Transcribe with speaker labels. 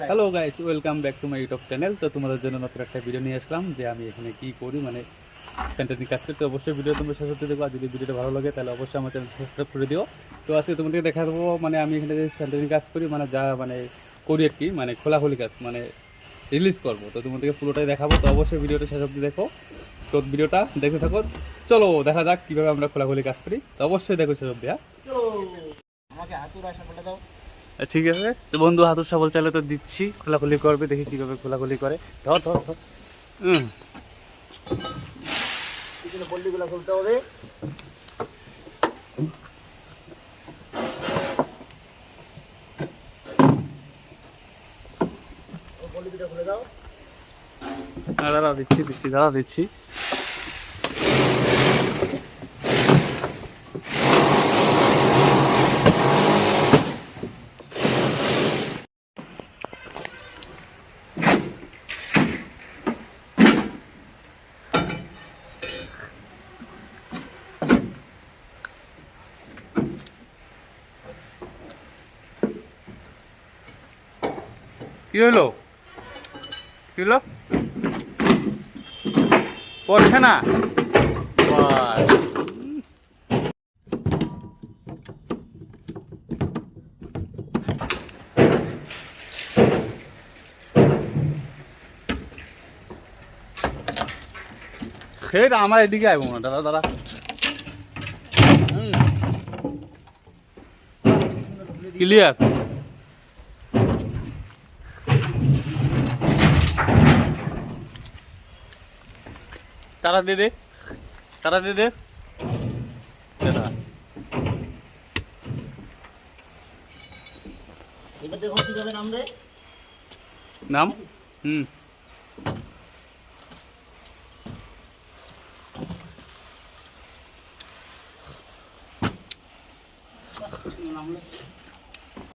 Speaker 1: Hello guys, welcome back to my YouTube channel. তো তোমাদের জন্য নতুন একটা ভিডিও নিয়ে আসলাম যে আমি এখানে কি করি, মানে সেন্টারিং কাজ করতে। অবশ্যই ভিডিও তোমরা শেষ করতে দেবো, আর যদি ভিডিওটা ভালো লাগে তাহলে অবশ্যই আমার চ্যানেল সাবস্ক্রাইব করে দিও। তো আজকে তোমাদেরকে দেখা দেবো মানে আমি এখানে যে সেন্টারিং কাজ করি, মানে যা মানে করি আর কি, মানে খোলাখুলি কাজ মানে রিলিজ করবো। তো তোমাদেরকে পুরোটাই দেখাবো, তো অবশ্যই ভিডিওটা শেষ অবধি দেখো। তো ভিডিওটা দেখতে থাকো, চলো দেখা যাক কীভাবে আমরা খোলাখুলি কাজ করি। তো অবশ্যই দেখো শেষ অবধি। ঠিক আছে, তো বন্ধু হাতুর শাবল চাইলে তো দিচ্ছি, খোলাখুলি করবে, দেখি কীভাবে খোলাখুলি করে। ধর ধর ধর।
Speaker 2: পল্লিগুলো খুলতে হবে। পল্লিটা খুলে দাও।
Speaker 1: দাঁড়া দিচ্ছি দিচ্ছি দাঁড়া দিচ্ছি। কি হলো কি হলো, পড়ছে না? সেটা আমার এদিকে আইব না, দাদা দাদা। ক্লিয়ার। তারা দে দে, তারা দে দে।
Speaker 2: এবার দেখো কিভাবে নামবে।
Speaker 1: নাম
Speaker 2: নামলে